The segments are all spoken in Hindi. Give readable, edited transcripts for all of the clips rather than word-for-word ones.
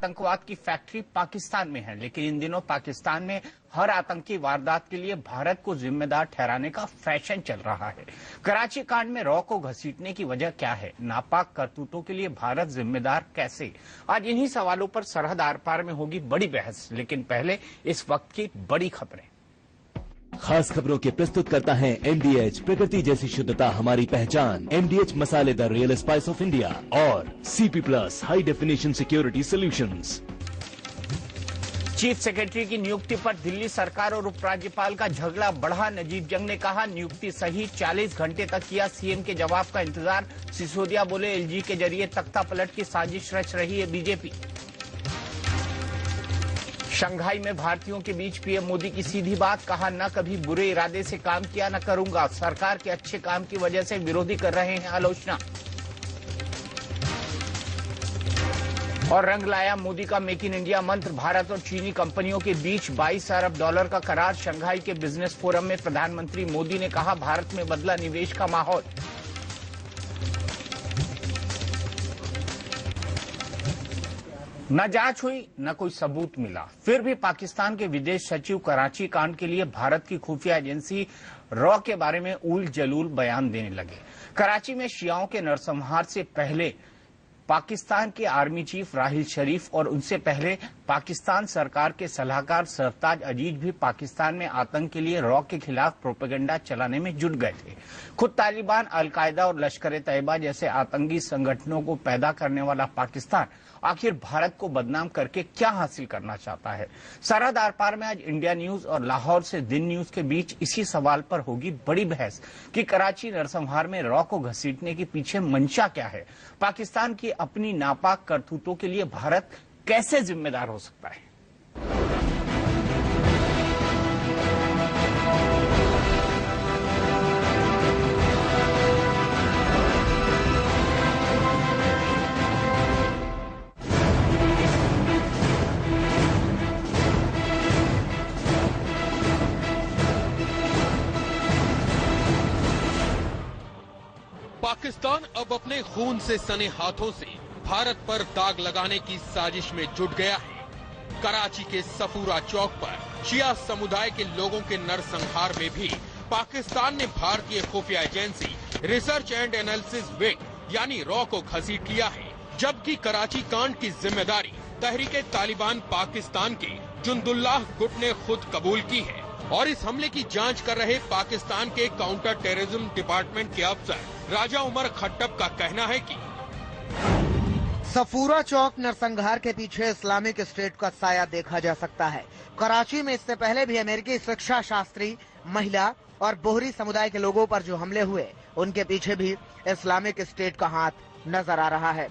आतंकवाद की फैक्ट्री पाकिस्तान में है, लेकिन इन दिनों पाकिस्तान में हर आतंकी वारदात के लिए भारत को जिम्मेदार ठहराने का फैशन चल रहा है। कराची कांड में रॉ को घसीटने की वजह क्या है? नापाक करतूतों के लिए भारत जिम्मेदार कैसे? आज इन्हीं सवालों पर सरहद आर पार में होगी बड़ी बहस, लेकिन पहले इस वक्त की बड़ी खबरें। खास खबरों के प्रस्तुत करता है MDH, प्रकृति जैसी शुद्धता हमारी पहचान। MDH मसाले the real spice of India और CP+ high definition security solutions. Chief secretary की नियुक्ति पर दिल्ली सरकार और उपराज्यपाल का झगड़ा बढ़ा। नजीब जंग ने कहा नियुक्ति सही, 40 घंटे तक किया सीएम के जवाब का इंतजार। सिसोदिया बोले LG के जरिए तख्ता पलट की साजिश रच रही है बीजेपी। शंघाई में भारतीयों के बीच पीएम मोदी की सीधी बात, कहा न कभी बुरे इरादे से काम किया न करूंगा, सरकार के अच्छे काम की वजह से विरोधी कर रहे हैं आलोचना। और रंग लाया मोदी का मेक इन इंडिया मंत्र, भारत और चीनी कंपनियों के बीच $22 अरब का करार। शंघाई के बिजनेस फोरम में प्रधानमंत्री मोदी ने कहा भारत में बदला निवेश का माहौल। न जांच हुई न कोई सबूत मिला, फिर भी पाकिस्तान के विदेश सचिव कराची कांड के लिए भारत की खुफिया एजेंसी रॉ के बारे में उल जलूल बयान देने लगे। कराची में शियाओं के नरसंहार से पहले पाकिस्तान के आर्मी चीफ राहिल शरीफ और उनसे पहले पाकिस्तान सरकार के सलाहकार सरताज अजीज भी पाकिस्तान में आतंक के लिए रॉ के खिलाफ प्रोपेगेंडा चलाने में जुट गए थे। खुद तालिबान, अलकायदा और लश्कर तैयबा जैसे आतंकी संगठनों को पैदा करने वाला पाकिस्तान आखिर भारत को बदनाम करके क्या हासिल करना चाहता है? सरहद आर पार में आज इंडिया न्यूज और लाहौर से दिन न्यूज के बीच इसी सवाल पर होगी बड़ी बहस कि कराची नरसंहार में रॉ को घसीटने के पीछे मंशा क्या है? पाकिस्तान की अपनी नापाक करतूतों के लिए भारत कैसे जिम्मेदार हो सकता है? पाकिस्तान अब अपने खून से सने हाथों से भारत पर दाग लगाने की साजिश में जुट गया है। कराची के सफूरा चौक पर शिया समुदाय के लोगों के नरसंहार में भी पाकिस्तान ने भारतीय खुफिया agency research and analysis wing यानी रॉ को घसीट लिया है, जबकि कराची कांड की जिम्मेदारी तहरीके तालिबान पाकिस्तान के जुंदुल्लाह गुट ने खुद कबूल की है। और इस हमले की जांच कर रहे पाकिस्तान के काउंटर टेररिज्म डिपार्टमेंट के अफसर राजा उमर खट्टब का कहना है कि सफूरा चौक नरसंहार के पीछे इस्लामिक स्टेट का साया देखा जा सकता है। कराची में इससे पहले भी अमेरिकी शिक्षा शास्त्री, महिला और बोहरी समुदाय के लोगों पर जो हमले हुए, उनके पीछे भी इस्लामिक स्टेट का हाथ नजर आ रहा है।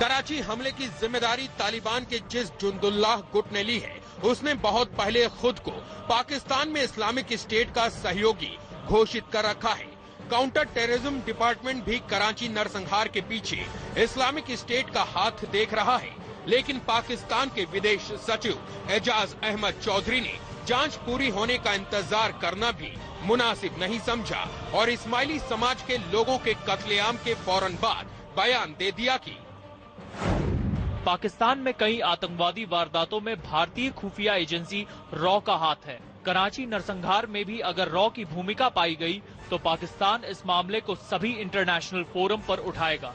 कराची हमले की जिम्मेदारी तालिबान के जिस जुंदुल्लाह गुट ने ली है, उसने बहुत पहले खुद को पाकिस्तान में इस्लामिक स्टेट का सहयोगी घोषित कर रखा है। काउंटर टेररिज्म डिपार्टमेंट भी कराची नरसंहार के पीछे इस्लामिक स्टेट का हाथ देख रहा है, लेकिन पाकिस्तान के विदेश सचिव एजाज अहमद चौधरी ने जांच पूरी होने का इंतजार करना भी मुनासिब नहीं समझा और इस्माइली समाज के लोगों के कत्लेआम के फौरन बाद बयान दे दिया कि पाकिस्तान में कई आतंकवादी वारदातों में भारतीय खुफिया एजेंसी रॉ का हाथ है। कराची नरसंहार में भी अगर रॉ की भूमिका पाई गई तो पाकिस्तान इस मामले को सभी इंटरनेशनल फोरम पर उठाएगा।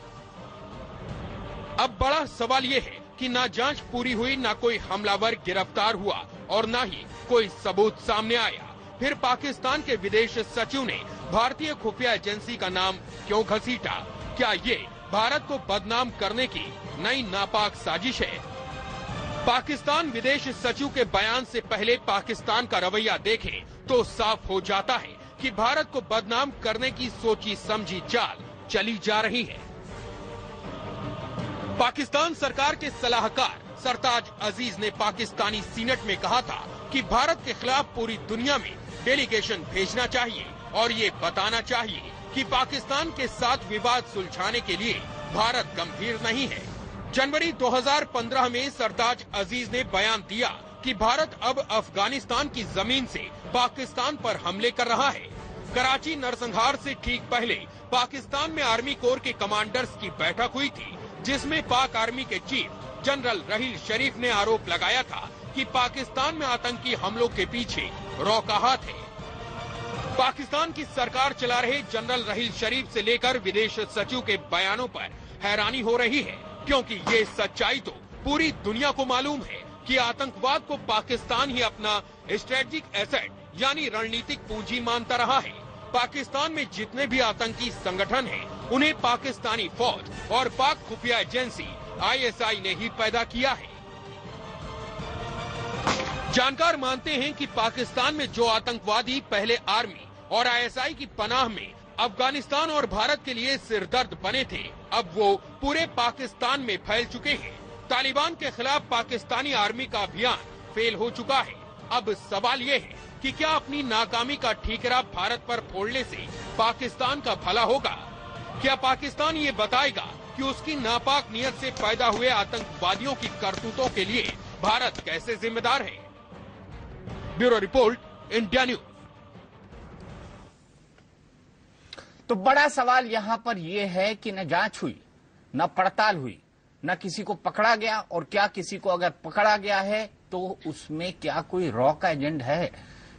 अब बड़ा सवाल ये है कि ना जांच पूरी हुई, ना कोई हमलावर गिरफ्तार हुआ और ना ही कोई सबूत सामने आया। फिर पाकिस्तान के विदेश सचिव ने भारतीय खुफिया एजेंसी का नाम क्यों घसीटा? क्या ये भारत को बदनाम करने की नई नापाक साजिश है? पाकिस्तान विदेश सचिव के बयान से पहले पाकिस्तान का रवैया देखें तो साफ हो जाता है कि भारत को बदनाम करने की सोची समझी चाल चली जा रही है। पाकिस्तान सरकार के सलाहकार सरताज अजीज ने पाकिस्तानी सीनेट में कहा था कि भारत के खिलाफ पूरी दुनिया में डेलीगेशन भेजना चाहिए और ये बताना चाहिए कि पाकिस्तान के साथ विवाद सुलझाने के लिए भारत गंभीर नहीं है। जनवरी 2015 में सरताज अजीज ने बयान दिया कि भारत अब अफगानिस्तान की जमीन से पाकिस्तान पर हमले कर रहा है। कराची नरसंहार से ठीक पहले पाकिस्तान में आर्मी कोर के कमांडर्स की बैठक हुई थी, जिसमें पाक आर्मी के चीफ जनरल रहील शरीफ ने आरोप लगाया था कि पाकिस्तान में आतंकी हमलों के पीछे रॉ का हाथ है। पाकिस्तान की सरकार चला रहे जनरल रहील शरीफ से लेकर विदेश सचिव के बयानों पर हैरानी हो रही है, क्योंकि ये सच्चाई तो पूरी दुनिया को मालूम है कि आतंकवाद को पाकिस्तान ही अपना स्ट्रेटेजिक एसेट यानी रणनीतिक पूंजी मानता रहा है। पाकिस्तान में जितने भी आतंकी संगठन हैं, उन्हें पाकिस्तानी फौज और पाक खुफिया एजेंसी ISI ने ही पैदा किया है। जानकार मानते हैं कि पाकिस्तान में जो आतंकवादी पहले आर्मी और ISI की पनाह में अफगानिस्तान और भारत के लिए सिरदर्द बने थे, अब वो पूरे पाकिस्तान में फैल चुके हैं। तालिबान के खिलाफ पाकिस्तानी आर्मी का अभियान फेल हो चुका है। अब सवाल ये है कि क्या अपनी नाकामी का ठीकरा भारत पर फोड़ने से पाकिस्तान का भला होगा? क्या पाकिस्तान ये बताएगा कि उसकी नापाक नियत से पैदा हुए आतंकवादियों की करतूतों के लिए भारत कैसे जिम्मेदार है? Bureau report, India news. तो बड़ा सवाल यहां पर यह है कि न जांच हुई, न पड़ताल हुई, न किसी को पकड़ा गया, और क्या किसी को अगर पकड़ा गया है तो उसमें क्या कोई रॉ का एजेंट है?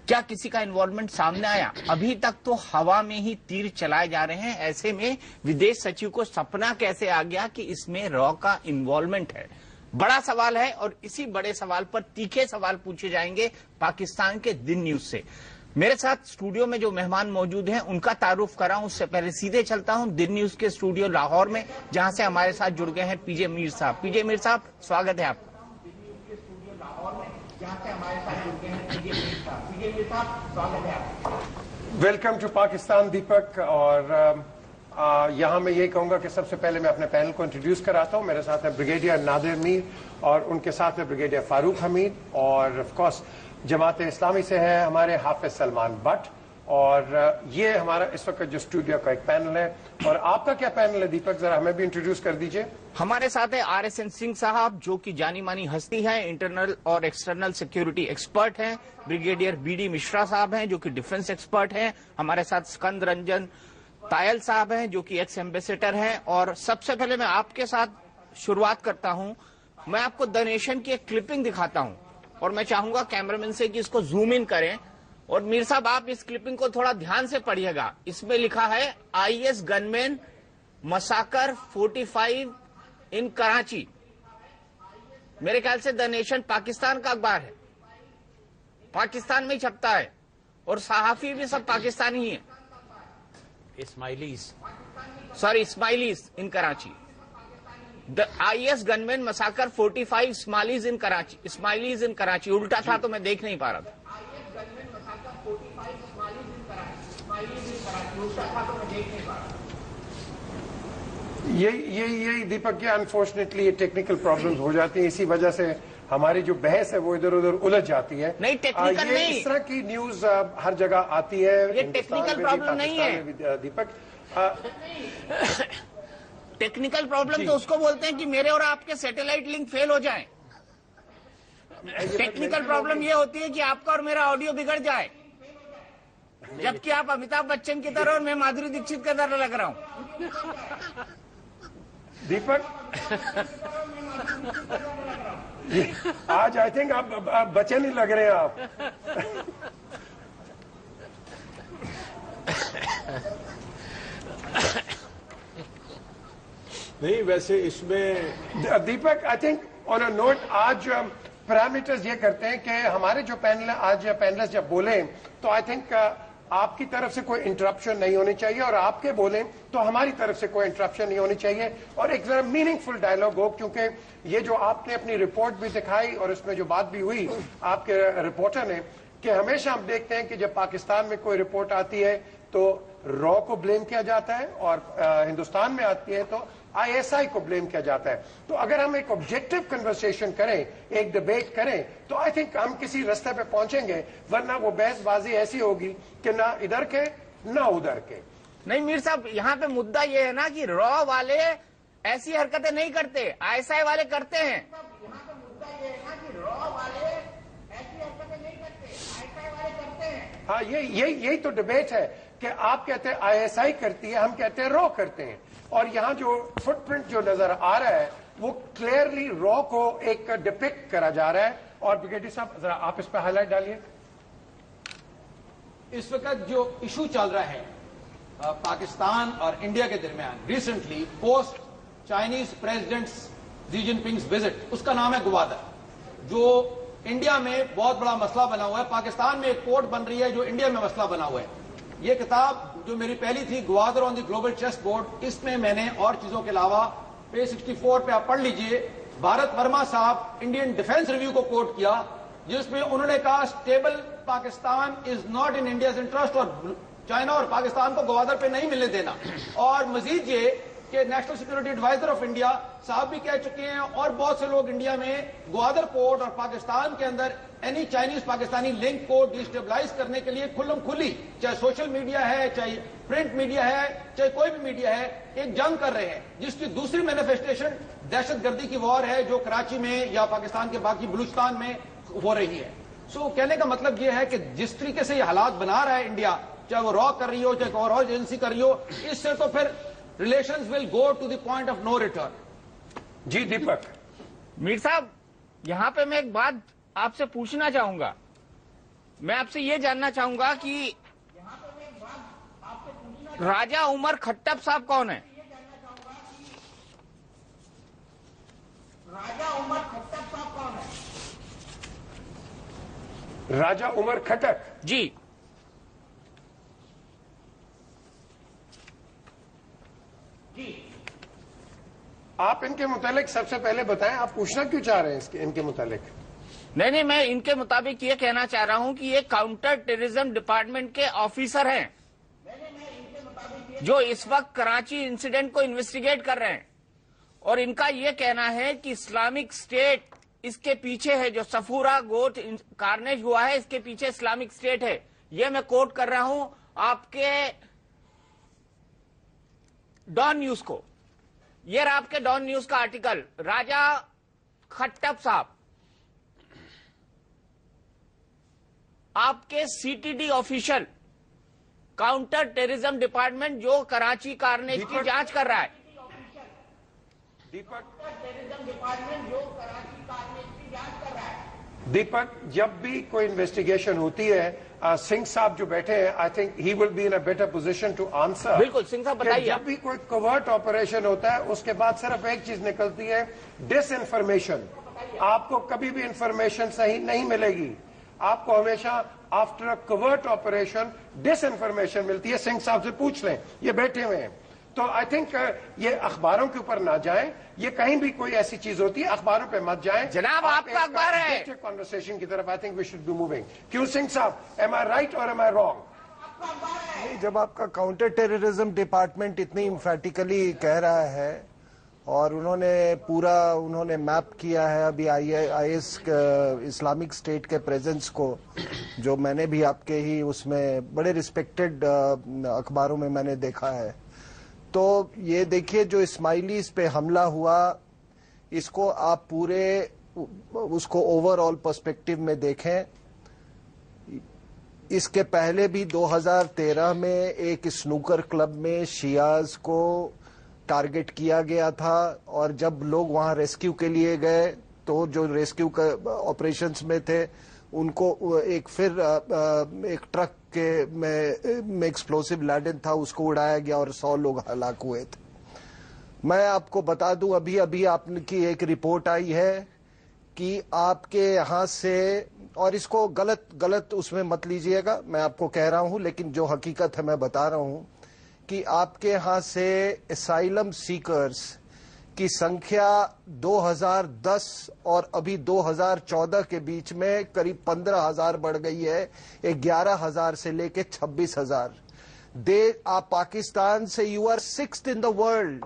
क्या किसी का इन्वॉल्वमेंट सामने आया? अभी तक तो हवा में ही तीर चलाए जा रहे हैं। ऐसे में विदेश सचिव को सपना कैसे आ गया कि इसमें रॉ का इन्वॉल्वमेंट है? बड़ा सवाल है, और इसी बड़े सवाल पर तीखे सवाल पूछे जाएंगे पाकिस्तान के दिन न्यूज से। मेरे साथ स्टूडियो में जो मेहमान मौजूद हैं उनका तारुफ कराऊं, उससे पहले सीधे चलता हूं दिन न्यूज के स्टूडियो लाहौर में, जहां से हमारे साथ जुड़ गए हैं पीजे मीर साहब। पीजे मीर साहब, स्वागत है आपका। वेलकम टू पाकिस्तान दीपक। और यहाँ मैं ये कहूंगा कि सबसे पहले मैं अपने पैनल को इंट्रोड्यूस कराता हूँ। मेरे साथ है ब्रिगेडियर नादिर मीर और उनके साथ है ब्रिगेडियर फारूक हमीद, और ऑफ कोर्स जमात इस्लामी से है हमारे हाफिज सलमान बट। और ये हमारा इस वक्त जो स्टूडियो का एक पैनल है। और आपका क्या पैनल है दीपक, जरा हमें भी इंट्रोड्यूस कर दीजिए। हमारे साथ है RSN सिंह साहब, जो कि जानी मानी हस्ती है, इंटरनल और एक्सटर्नल सिक्योरिटी एक्सपर्ट हैं। ब्रिगेडियर BD मिश्रा साहब हैं, जो कि डिफेंस एक्सपर्ट हैं। हमारे साथ स्कंद रंजन तायल साहब हैं, जो कि एक्स एम्बेसडर हैं। और सबसे पहले मैं आपके साथ शुरुआत करता हूं। मैं आपको द नेशन की एक क्लिपिंग दिखाता हूं, और मैं चाहूंगा कैमरामैन से कि इसको जूम इन करें। और मीर साहब, आप इस क्लिपिंग को थोड़ा ध्यान से पढ़िएगा। इसमें लिखा है IS गनमैन मसाकर 45 इन कराची। मेरे ख्याल से द नेशन पाकिस्तान का अखबार है, पाकिस्तान में ही छपता है, और सहाफी भी सब पाकिस्तानी ही है। Ismailis in Karachi. The IS gunman massacre 45 Ismailis in Karachi. Ismailis in Karachi उल्टा था तो मैं देख नहीं पा रहा था। यही दीपक के अनफॉर्चुनेटली ये टेक्निकल प्रॉब्लम्स हो जाती हैं। इसी वजह से हमारी जो बहस है वो इधर उधर उलझ जाती है। नहीं, टेक्निकल नहीं, इस तरह की न्यूज हर जगह आती है। ये टेक्निकल प्रॉब्लम नहीं है दीपक। टेक्निकल प्रॉब्लम तो उसको बोलते हैं कि मेरे और आपके सैटेलाइट लिंक फेल हो जाए। टेक्निकल प्रॉब्लम ये होती है कि आपका और मेरा ऑडियो बिगड़ जाए, जबकि आप अमिताभ बच्चन की तरह और मैं माधुरी दीक्षित की तरह लग रहा हूं। दीपक, आज आई थिंक आप बच्चन ही लग रहे हैं आप। नहीं, वैसे इसमें Deepak I think on a note, आज पैरामीटर्स ये करते हैं कि हमारे जो पैनल आज पैनलिस्ट जब बोले तो आई थिंक आपकी तरफ से कोई इंटरप्शन नहीं होनी चाहिए, और आपके बोले तो हमारी तरफ से कोई इंटरप्शन नहीं होनी चाहिए, और एक जरा मीनिंगफुल डायलॉग हो। क्योंकि ये जो आपने अपनी रिपोर्ट भी दिखाई और इसमें जो बात भी हुई आपके रिपोर्टर ने, कि हमेशा हम देखते हैं कि जब पाकिस्तान में कोई रिपोर्ट आती है तो रॉ को ब्लेम किया जाता है, और हिंदुस्तान में आती है तो ISI को ब्लेम किया जाता है। तो अगर हम एक ऑब्जेक्टिव कन्वर्सेशन करें, एक डिबेट करें, तो आई थिंक हम किसी रास्ते पे पहुंचेंगे, वरना वो बहसबाजी ऐसी होगी कि ना इधर के ना उधर के। नहीं मीर साहब, यहाँ पे मुद्दा ये है ना कि रॉ वाले ऐसी हरकतें नहीं करते, ISI वाले करते हैं। यहाँ पे मुद्दा ये है ना कि रॉ वाले ऐसी हरकतें नहीं करते, ISI वाले करते हैं। हाँ, यही तो डिबेट है कि आप कहते हैं ISI करती है, हम कहते हैं रॉ करते हैं। और यहाँ जो फुटप्रिंट जो नजर आ रहा है वो क्लियरली रॉ को एक डिपिक्ट करा जा रहा है। और ब्रिगेडियर साहब जरा आप इस पर हाईलाइट डालिए। इस वक्त जो इशू चल रहा है पाकिस्तान और इंडिया के दरमियान recently post Chinese president Xi Jinping visit, उसका नाम है गवादर, जो इंडिया में बहुत बड़ा मसला बना हुआ है। पाकिस्तान में एक पोर्ट बन रही है जो इंडिया में मसला बना हुआ है। ये किताब जो मेरी पहली थी, Gwadar on the global chess board, इसमें मैंने और चीजों के अलावा पेज 64 पे आप पढ़ लीजिए, भारत वर्मा साहब इंडियन डिफेंस रिव्यू को कोट किया, जिसमें उन्होंने कहा stable Pakistan is not in India's interest, और चाइना और पाकिस्तान को गवादर पे नहीं मिलने देना। और मजीद ये कि national security adviser of India साहब भी कह चुके हैं, और बहुत से लोग इंडिया में ग्वादर पोर्ट और पाकिस्तान के अंदर एनी चाइनीज पाकिस्तानी लिंक को डिस्टेबलाइज करने के लिए खुल्लम खुली, चाहे सोशल मीडिया है, चाहे प्रिंट मीडिया है, चाहे कोई भी मीडिया है, एक जंग कर रहे हैं, जिसकी दूसरी मैनिफेस्टेशन दहशतगर्दी की वॉर है जो कराची में या पाकिस्तान के बाकी बलूचिस्तान में हो रही है। सो कहने का मतलब यह है कि जिस तरीके से ये हालात बना रहा है इंडिया, चाहे वो रॉ कर रही हो, चाहे और एजेंसी कर रही हो, इससे तो फिर relations will go to the point of no return. जी दीपक। मीर साहब, यहां पे मैं एक बात आपसे पूछना चाहूंगा। मैं आपसे ये जानना चाहूंगा कि राजा उमर खट्टप साहब कौन है? राजा उमर खट्टप साहब कौन है? राजा उमर खटक जी, आप इनके मुतालिक सबसे पहले बताएं, आप पूछना क्यों चाह रहे हैं इनके मुतालिक? नहीं, मैं इनके मुताबिक ये कहना चाह रहा हूं कि ये काउंटर टेररिज्म डिपार्टमेंट के ऑफिसर हैं जो इस वक्त कराची इंसिडेंट को इन्वेस्टिगेट कर रहे हैं, और इनका ये कहना है कि इस्लामिक स्टेट इसके पीछे है। जो सफूरा गोट कार्नेज हुआ है, इसके पीछे इस्लामिक स्टेट है। ये मैं कोट कर रहा हूं आपके डॉन न्यूज को। ये रहा आपके डॉन न्यूज का आर्टिकल। राजा खट्टप साहब आपके CTD official counter terrorism department जो कराची कार्नेज की जांच कर रहा है। दीपक, जब भी कोई इन्वेस्टिगेशन होती है, सिंह साहब जो बैठे हैं, I think he will be in a better position to answer. बिल्कुल, सिंह साहब बताइए। जब भी कोई कवर्ट ऑपरेशन होता है, उसके बाद सिर्फ एक चीज निकलती है, डिसइंफॉर्मेशन। आपको कभी भी इंफॉर्मेशन सही नहीं मिलेगी, आपको हमेशा after a covert operation disinformation मिलती है। सिंह साहब से पूछ लें, ये बैठे हुए हैं। तो आई थिंक ये अखबारों के ऊपर ना जाएं, ये कहीं भी कोई ऐसी चीज होती है अखबारों पे मत जाएं। जनाब, आपका अखबार है। कॉन्वर्सेशन की तरफ I think we should be moving. क्यों सिंह साहब, एम आई राइट और एम आई रॉन्ग? नहीं, जब आपका काउंटर टेररिज्म डिपार्टमेंट इतनी इम्फेटिकली कह रहा है और उन्होंने मैप किया है अभी IS इस्लामिक स्टेट के प्रेजेंस को, जो मैंने भी आपके ही उसमें बड़े रिस्पेक्टेड अखबारों में मैंने देखा है। तो ये देखिए, जो इस्माइलीज पे हमला हुआ, इसको आप पूरे उसको ओवरऑल पर्सपेक्टिव में देखें। इसके पहले भी 2013 में एक स्नूकर क्लब में शियाज को टारगेट किया गया था, और जब लोग वहां रेस्क्यू के लिए गए तो जो रेस्क्यू ऑपरेशंस में थे उनको एक ट्रक के में एक्सप्लोसिव लैडन था, उसको उड़ाया गया और 100 लोग हलाक हुए थे। मैं आपको बता दूं, अभी आपकी एक रिपोर्ट आई है कि आपके यहां से, और इसको गलत उसमें मत लीजिएगा, मैं आपको कह रहा हूं, लेकिन जो हकीकत है मैं बता रहा हूं कि आपके यहां से असाइलम सीकर्स की संख्या 2010 और अभी 2014 के बीच में करीब 15,000 बढ़ गई है, 11,000 से लेके 26,000। आप पाकिस्तान से you are 6th in the world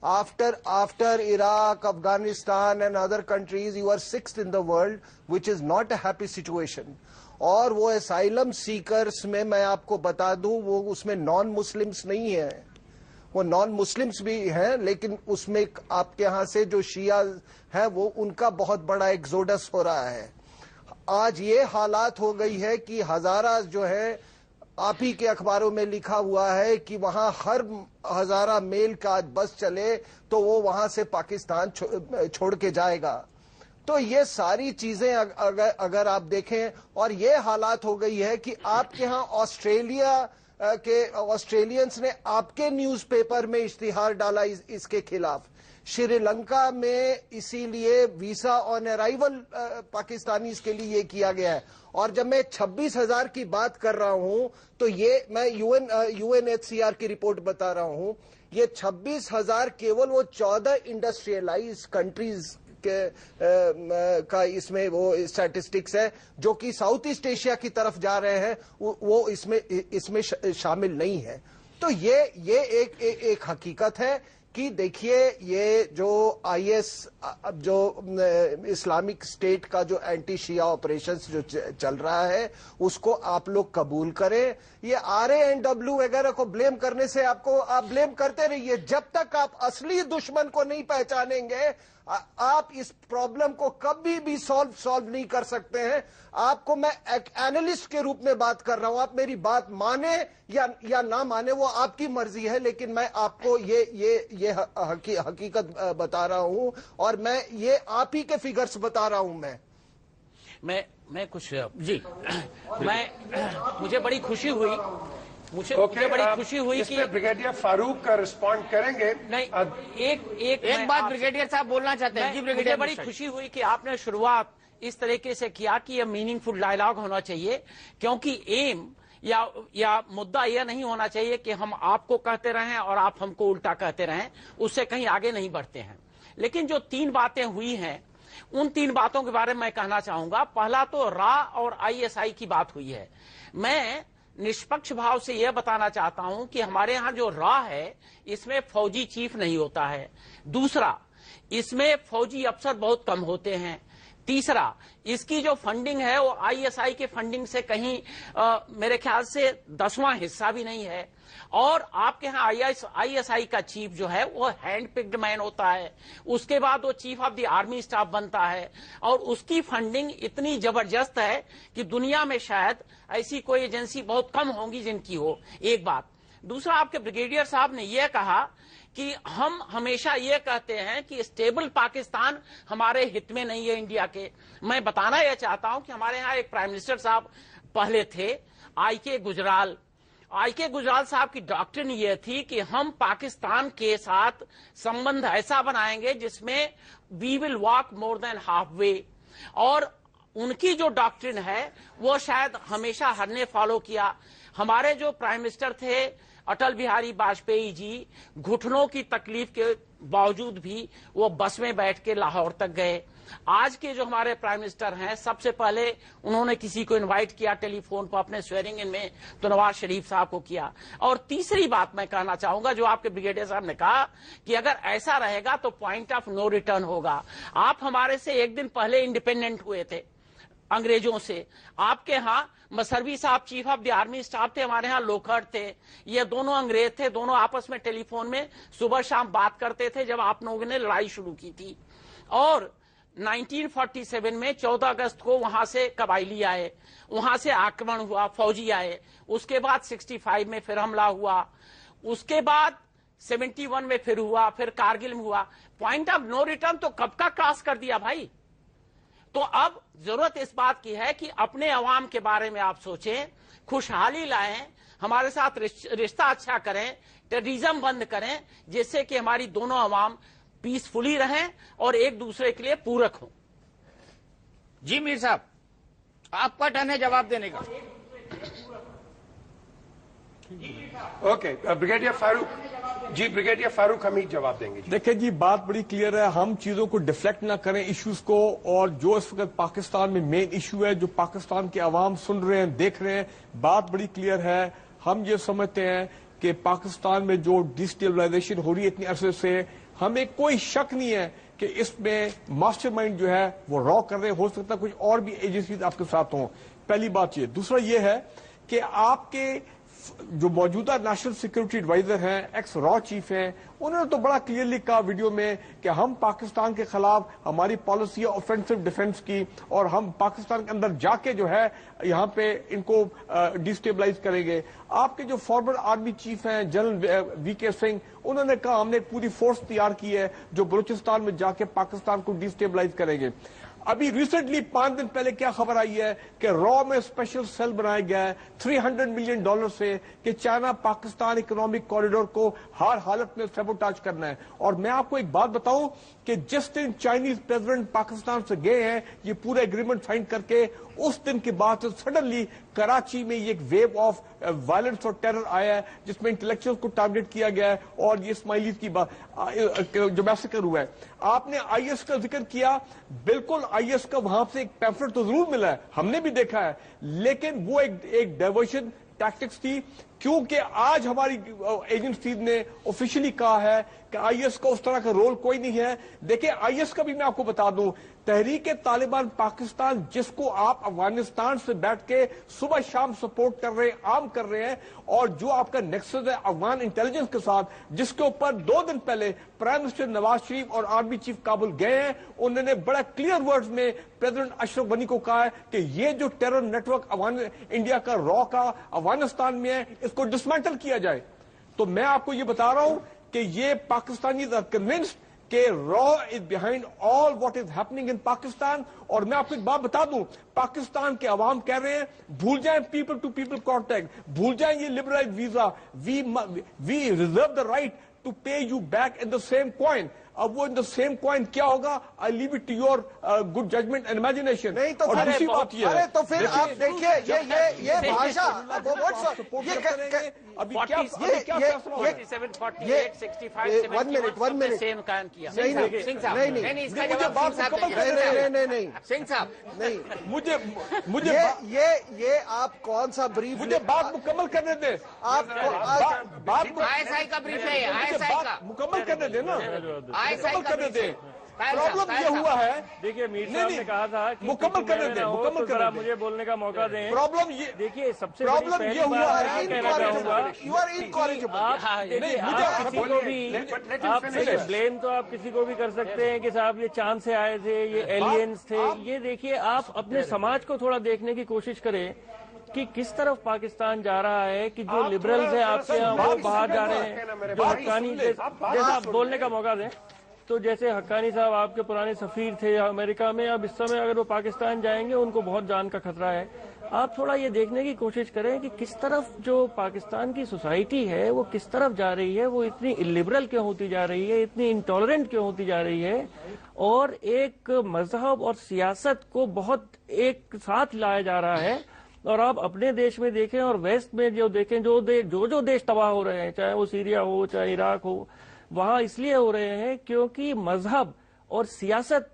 after Iraq, Afghanistan and other countries. You are 6th in the world, which is not a happy situation. और वो असाइलम सीकर्स में मैं आपको बता दूं, वो उसमें नॉन मुस्लिम्स नहीं है, वो नॉन मुस्लिम्स भी हैं, लेकिन उसमें आपके यहां से जो शिया है वो उनका बहुत बड़ा एक्सोडस हो रहा है। आज ये हालात हो गई है कि हजारा जो है आप ही के अखबारों में लिखा हुआ है कि वहां हर हजारा मेल का बस चले तो वो वहां से पाकिस्तान छोड़ के जाएगा। तो ये सारी चीजें अगर आप देखें, और ये हालात हो गई है कि आपके यहां ऑस्ट्रेलियंस ने आपके न्यूज़पेपर में इश्तिहार डाला इसके खिलाफ। श्रीलंका में इसीलिए वीजा ऑन अराइवल पाकिस्तानीज के लिए ये किया गया है। और जब मैं 26,000 की बात कर रहा हूं तो ये मैं यूएनएचसीआर की रिपोर्ट बता रहा हूं। ये 26,000 केवल वो 14 इंडस्ट्रियलाइज कंट्रीज का इसमें वो स्टैटिस्टिक्स है जो कि साउथ ईस्ट एशिया की तरफ जा रहे हैं, वो इसमें शामिल नहीं है। तो ये एक हकीकत है कि देखिए ये जो आईएस जो इस्लामिक स्टेट का जो एंटी शिया ऑपरेशंस जो चल रहा है उसको आप लोग कबूल करें। ये RANW वगैरह को ब्लेम करने से आप ब्लेम करते रहिए। जब तक आप असली दुश्मन को नहीं पहचानेंगे आप इस प्रॉब्लम को कभी भी सॉल्व नहीं कर सकते हैं। आपको मैं एक एनालिस्ट के रूप में बात कर रहा हूं, आप मेरी बात माने या ना माने वो आपकी मर्जी है, लेकिन मैं आपको ये हकीकत बता रहा हूं और मैं ये आप ही के फिगर्स बता रहा हूं। मैं कुछ जी मुझे बड़ी खुशी हुई मुझे बड़ी खुशी हुई कि ब्रिगेडियर फारूक का रिस्पॉन्ड करेंगे। नहीं, एक बात ब्रिगेडियर साहब बोलना चाहते हैं। जी ब्रिगेडियर, मुझे बड़ी खुशी हुई कि आपने शुरुआत इस तरीके से किया कि यह मीनिंगफुल डायलॉग होना चाहिए, क्योंकि एम या मुद्दा यह नहीं होना चाहिए कि हम आपको कहते रहें और आप हमको उल्टा कहते रहें, उससे कहीं आगे नहीं बढ़ते हैं। लेकिन जो 3 बातें हुई हैं उन 3 बातों के बारे में मैं कहना चाहूंगा। पहला तो रा और ISI की बात हुई है। मैं निष्पक्ष भाव से यह बताना चाहता हूं कि हमारे यहां जो रा है इसमें फौजी चीफ नहीं होता है। दूसरा, इसमें फौजी अफसर बहुत कम होते हैं। तीसरा, इसकी जो फंडिंग है वो ISI के फंडिंग से कहीं मेरे ख्याल से 10वां हिस्सा भी नहीं है। और आपके यहाँ ISI का चीफ जो है वो हैंड पिक्ड मैन होता है, उसके बाद वो chief of the army staff बनता है और उसकी फंडिंग इतनी जबरदस्त है कि दुनिया में शायद ऐसी कोई एजेंसी बहुत कम होंगी जिनकी हो। एक बात। दूसरा, आपके ब्रिगेडियर साहब ने यह कहा कि हम हमेशा ये कहते हैं कि स्टेबल पाकिस्तान हमारे हित में नहीं है इंडिया के। मैं बताना यह चाहता हूं कि हमारे यहाँ एक प्राइम मिनिस्टर साहब पहले थे, I.K. गुजराल। I.K. गुजराल साहब की डॉक्ट्रिन ये थी कि हम पाकिस्तान के साथ संबंध ऐसा बनाएंगे जिसमें we will walk more than half way. और उनकी जो डॉक्ट्रिन है वो शायद हमेशा हर ने फॉलो किया। हमारे जो प्राइम मिनिस्टर थे अटल बिहारी वाजपेयी जी, घुटनों की तकलीफ के बावजूद भी वो बस में बैठ के लाहौर तक गए। आज के जो हमारे प्राइम मिनिस्टर हैं, सबसे पहले उन्होंने किसी को इनवाइट किया टेलीफोन पर अपने स्वेरिंग इन में, तो नवाज शरीफ साहब को किया। और तीसरी बात मैं कहना चाहूंगा, जो आपके ब्रिगेडियर साहब ने कहा कि अगर ऐसा रहेगा तो पॉइंट ऑफ नो रिटर्न होगा। आप हमारे से एक दिन पहले इंडिपेंडेंट हुए थे अंग्रेजों से। आपके यहाँ मसरवी साहब chief of the army staff थे, हमारे यहाँ लोखंड थे। ये दोनों अंग्रेज थे, दोनों आपस में टेलीफोन में सुबह शाम बात करते थे जब आप लोगों ने लड़ाई शुरू की थी। और 1947 में 14 अगस्त को वहां से कबायली आए, वहां से आक्रमण हुआ, फौजी आए। उसके बाद 65 में फिर हमला हुआ, उसके बाद 71 में फिर हुआ, फिर कारगिल में हुआ। पॉइंट ऑफ नो रिटर्न तो कब का क्रॉस कर दिया भाई। तो अब जरूरत इस बात की है कि अपने अवाम के बारे में आप सोचें, खुशहाली लाएं, हमारे साथ रिश्ता अच्छा करें, टेररिज्म बंद करें, जिससे कि हमारी दोनों अवाम पीसफुली रहें और एक दूसरे के लिए पूरक हों। जी मीर साहब, आपका टर्न है जवाब देने का। ओके, ब्रिगेडियर फारूक जी, ब्रिगेडियर फारूक हमीद जवाब देंगे। देखिए जी, बात बड़ी क्लियर है, हम चीजों को डिफ्लेक्ट ना करें इश्यूज को। और जो इस वक्त पाकिस्तान में मेन इशू है, जो पाकिस्तान के अवाम सुन रहे हैं, देख रहे हैं, बात बड़ी क्लियर है। हम ये समझते हैं कि पाकिस्तान में जो डिस्टेबलाइजेशन हो रही है इतनी अरसे से, हमें कोई शक नहीं है कि इसमें मास्टरमाइंड जो है वो रॉ कर रहे। हो सकता है कुछ और भी एजेंसीज आपके साथ हों, पहली बात ये। दूसरा ये है कि आपके जो मौजूदा नेशनल सिक्योरिटी एडवाइजर हैं, एक्स रॉ चीफ हैं, उन्होंने तो बड़ा क्लियरली कहा वीडियो में कि हम पाकिस्तान के खिलाफ हमारी पॉलिसी है ऑफेंसिव डिफेंस की, और हम पाकिस्तान के अंदर जाके जो है यहाँ पे इनको डिस्टेबलाइज करेंगे। आपके जो फॉर्मर आर्मी चीफ हैं जनरल वीके सिंह, उन्होंने कहा हमने पूरी फोर्स तैयार की है जो बलूचिस्तान में जाके पाकिस्तान को डिस्टेबलाइज करेंगे। अभी रिसेंटली 5 दिन पहले क्या खबर आई है कि रॉ में स्पेशल सेल बनाया गया है $300 मिलियन से कि चाइना पाकिस्तान इकोनॉमिक कॉरिडोर को हर हालत में सबोटाज करना है। और मैं आपको एक बात बताऊं कि जिस दिन चाइनीज प्रेसिडेंट पाकिस्तान से गए हैं ये पूरे एग्रीमेंट साइन करके, उस दिन के बाद से सडनली कराची में ये एक वेव ऑफ वायलेंस और टेरर आया है जिसमें इंटेलेक्चुअल्स को टारगेट किया गया है और ये इस्माइलीज की जो मैसेकर हुआ है। आपने आईएस का जिक्र किया, बिल्कुल आईएस का वहां से एक पैम्फलेट तो जरूर मिला है, हमने भी देखा है, लेकिन वो एक डाइवर्शन टैक्टिक्स थी, क्योंकि आज हमारी एजेंसी ने ऑफिशियली कहा है कि आईएस का उस तरह का रोल कोई नहीं है। देखिए आईएस का भी मैं आपको बता दूं, तहरीक तालिबान पाकिस्तान जिसको आप अफगानिस्तान से बैठ के सुबह शाम सपोर्ट कर रहे हैं, आम कर रहे हैं, और जो आपका नेक्सस है अफगान इंटेलिजेंस के साथ, जिसके ऊपर 2 दिन पहले प्राइम मिनिस्टर नवाज शरीफ और आर्मी चीफ काबुल गए हैं, उन्होंने बड़ा क्लियर वर्ड्स में प्रेसिडेंट अशरफ गनी को कहा है कि ये जो टेरर नेटवर्क इंडिया का रॉ का अफगानिस्तान में है इसको डिसमेंटल किया जाए। तो मैं आपको ये बता रहा हूं कि ये पाकिस्तानी आर कन्विंस्ड कि raw is behind all what is happening in Pakistan. और मैं आपको एक बात बता दूं, पाकिस्तान के अवाम कह रहे हैं भूल जाएं पीपल टू पीपल कॉन्टैक्ट, भूल जाएं ये liberalize visa, we reserve the right to pay you back in the same coin. अब वो इन द सेम कॉइन क्या होगा, I leave it to your good judgement and imagination. नहीं तो और दूसरी बात ये है, तो फिर आप देखिए ये भाषा अभी क्या वन मिनट सेम कायम किया। नहीं सिंह साहब नहीं, मुझे ये आप कौन सा ब्रीफ, मुझे बात मुकम्मल करने दे। बात आईएसआई का ब्रीफ है, आईएसआई का मुकम्मल करने दे ना, मुकम्मल करने दे। प्रॉब्लम ये हुआ है, देखिए मीर साहब ने कहा था कि मुकम्मल करने दे, मुकम्मल करने दे, मुझे बोलने का मौका दें। प्रॉब्लम ये देखिए सबसे प्रॉब्लम ये हुआ है, यू आर इनकॉरिजिबल। आप ब्लेम तो आप किसी को भी कर सकते हैं कि साहब ये चांद से आए थे, ये एलियंस थे। ये देखिए आप अपने समाज को थोड़ा देखने की कोशिश करें कि किस तरफ पाकिस्तान जा रहा है, कि जो लिबरल्स हैं आपके यहाँ वो बाहर जा रहे हैं, जो हक्कानी, जैसा आप बोलने का मौका दें, तो जैसे हक्कानी साहब आपके पुराने सफीर थे अमेरिका में, अब इस समय अगर वो पाकिस्तान जाएंगे उनको बहुत जान का खतरा है। आप थोड़ा ये देखने की कोशिश करें कि किस तरफ जो पाकिस्तान की सोसाइटी है वो किस तरफ जा रही है, वो इतनी इलिबरल क्यों होती जा रही है, इतनी इंटॉलरेंट क्यों होती जा रही है, और एक मजहब और सियासत को बहुत एक साथ लाया जा रहा है। और आप अपने देश में देखें और वेस्ट में जो देखें, जो देश तबाह हो रहे हैं, चाहे वो सीरिया हो चाहे इराक हो, वहां इसलिए हो रहे हैं क्योंकि मजहब और सियासत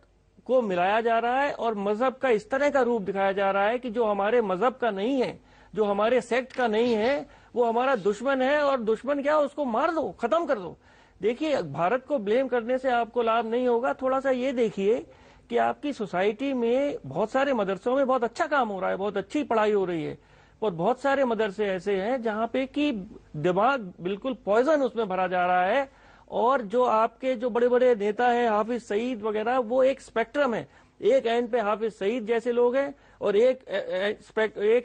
को मिलाया जा रहा है और मजहब का इस तरह का रूप दिखाया जा रहा है कि जो हमारे मजहब का नहीं है, जो हमारे सेक्ट का नहीं है, वो हमारा दुश्मन है, और दुश्मन क्या, उसको मार दो, खत्म कर दो। देखिए भारत को ब्लेम करने से आपको लाभ नहीं होगा। थोड़ा सा ये देखिए कि आपकी सोसाइटी में बहुत सारे मदरसों में बहुत अच्छा काम हो रहा है, बहुत अच्छी पढ़ाई हो रही है, और बहुत सारे मदरसे ऐसे हैं जहां पे कि दिमाग बिल्कुल पॉइजन उसमें भरा जा रहा है। और जो आपके जो बड़े बड़े नेता हैं हाफिज सईद वगैरह, वो एक स्पेक्ट्रम है, एक एंड पे हाफिज सईद जैसे लोग हैं और एक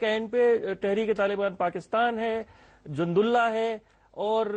एंड पे तहरीक तालिबान पाकिस्तान है, जुंदुल्ला है, और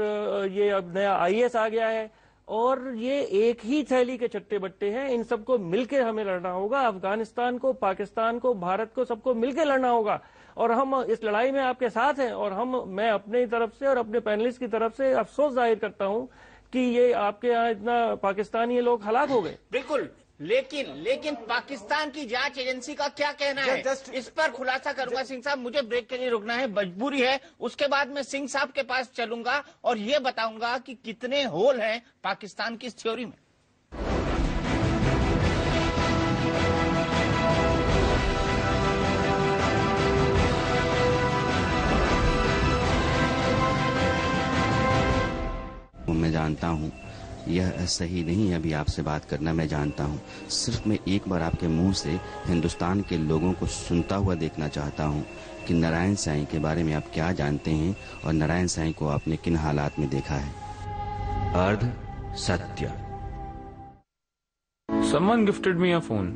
ये अब नया आईएस आ गया है, और ये एक ही थैली के चट्टे बट्टे हैं। इन सबको मिलकर हमें लड़ना होगा, अफगानिस्तान को, पाकिस्तान को, भारत को, सबको मिलकर लड़ना होगा। और हम इस लड़ाई में आपके साथ हैं, और मैं अपनी तरफ से और अपने पैनलिस्ट की तरफ से अफसोस जाहिर करता हूं कि ये आपके यहाँ इतना पाकिस्तानी लोग हलाक हो गए। बिल्कुल, लेकिन पाकिस्तान की जांच एजेंसी का क्या कहना है, इस पर खुलासा करूंगा। सिंह साहब मुझे ब्रेक के लिए रुकना है, मजबूरी है। उसके बाद मैं सिंह साहब के पास चलूंगा और ये बताऊंगा कि कितने होल हैं पाकिस्तान की इस थ्योरी में। मैं जानता हूं यह सही नहीं है अभी आपसे बात करना, मैं जानता हूँ। सिर्फ मैं एक बार आपके मुंह से हिंदुस्तान के लोगों को सुनता हुआ देखना चाहता हूँ कि नारायण साईं के बारे में आप क्या जानते हैं और नारायण साईं को आपने किन हालात में देखा है। अर्ध सत्य। Someone gifted me a phone.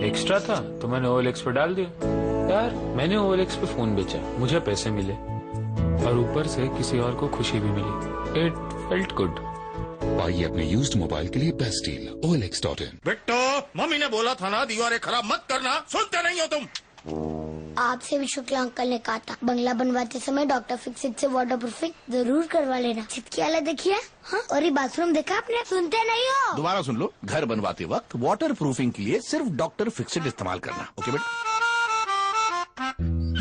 Extra था तो मैंने OLX पे डाल दिया। यार मैंने OLX पे फोन बेचा, मुझे पैसे मिले और ऊपर से किसी और को खुशी भी मिली। It felt good. पाइए अपने यूज्ड मोबाइल के लिए best deal OLX.in। Bitto, mummy ने बोला था ना दीवारें खराब मत करना, सुनते नहीं हो तुम। आपसे भी शुक्ला अंकल ने कहा था बंगला बनवाते समय डॉक्टर फिक्सिट से वाटर प्रूफिंग जरूर करवा लेना। छिटकी वाला देखिए, हाँ? और ये बाथरूम देखा आपने? सुनते नहीं हो। दोबारा सुन लो, घर बनवाते वक्त वाटर प्रूफिंग के लिए सिर्फ डॉक्टर फिक्सिट इस्तेमाल करना। ओके बेटा।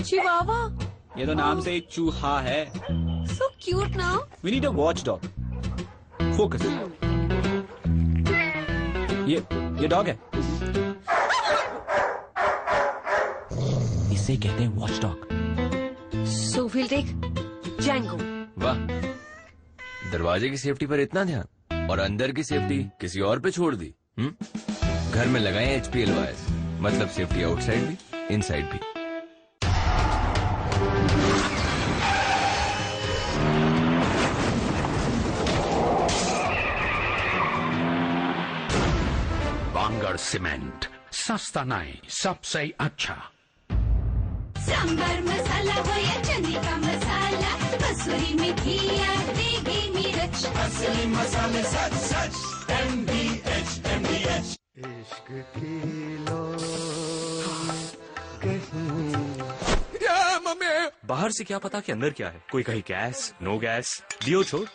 चिवावा, ये तो नाम से ही चूहा है। so cute now. We need a watchdog. Focus. ये डॉग है। इसे कहते हैं watchdog. So we'll take Django. वाह, दरवाजे की सेफ्टी पर इतना ध्यान और अंदर की सेफ्टी किसी और पे छोड़ दी। घर में लगाए HPL वायर्स, मतलब सेफ्टी आउटसाइड भी इनसाइड भी। बांगड़ सीमेंट, सस्ता नहीं सबसे अच्छा। सांबर मसाला हो या चने का मसाला, कसूरी मेथी या देगी मिर्च, असली मसाले सच सच MDH। इश्क की लो कहीं। मम्मी, बाहर से क्या पता कि अंदर क्या है? कोई कहीं गैस, नो गैस। लियो छोड़,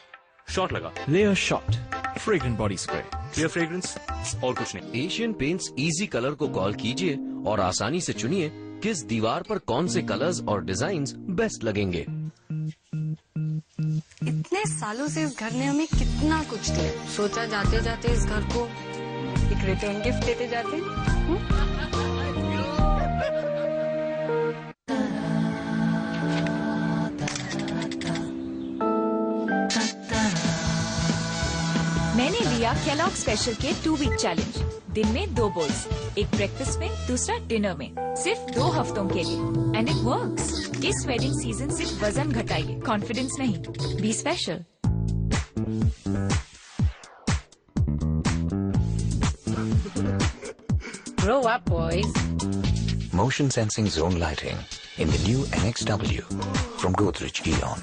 शॉट लगा। Layer shot fragrant body spray, clear fragrance और कुछ नहीं। एशियन पेंट्स इजी कलर को कॉल कीजिए और आसानी से चुनिए किस दीवार पर कौन से कलर्स और डिजाइन्स बेस्ट लगेंगे। इतने सालों से इस घर ने हमें कितना कुछ दिया, सोचा जाते जाते इस घर को एक रिटर्न गिफ्ट देते जाते। मैंने लिया केलॉग स्पेशल के 2 वीक चैलेंज। दिन में 2 बोल्स, एक ब्रेकफास्ट में, दूसरा डिनर में, सिर्फ 2 हफ्तों के लिए। And it works. इस वेडिंग सीजन सिर्फ वजन घटाइए, कॉन्फिडेंस नहीं। Be special. Grow up, boys. Motion sensing zone lighting in the new NXW from Godrej Eon.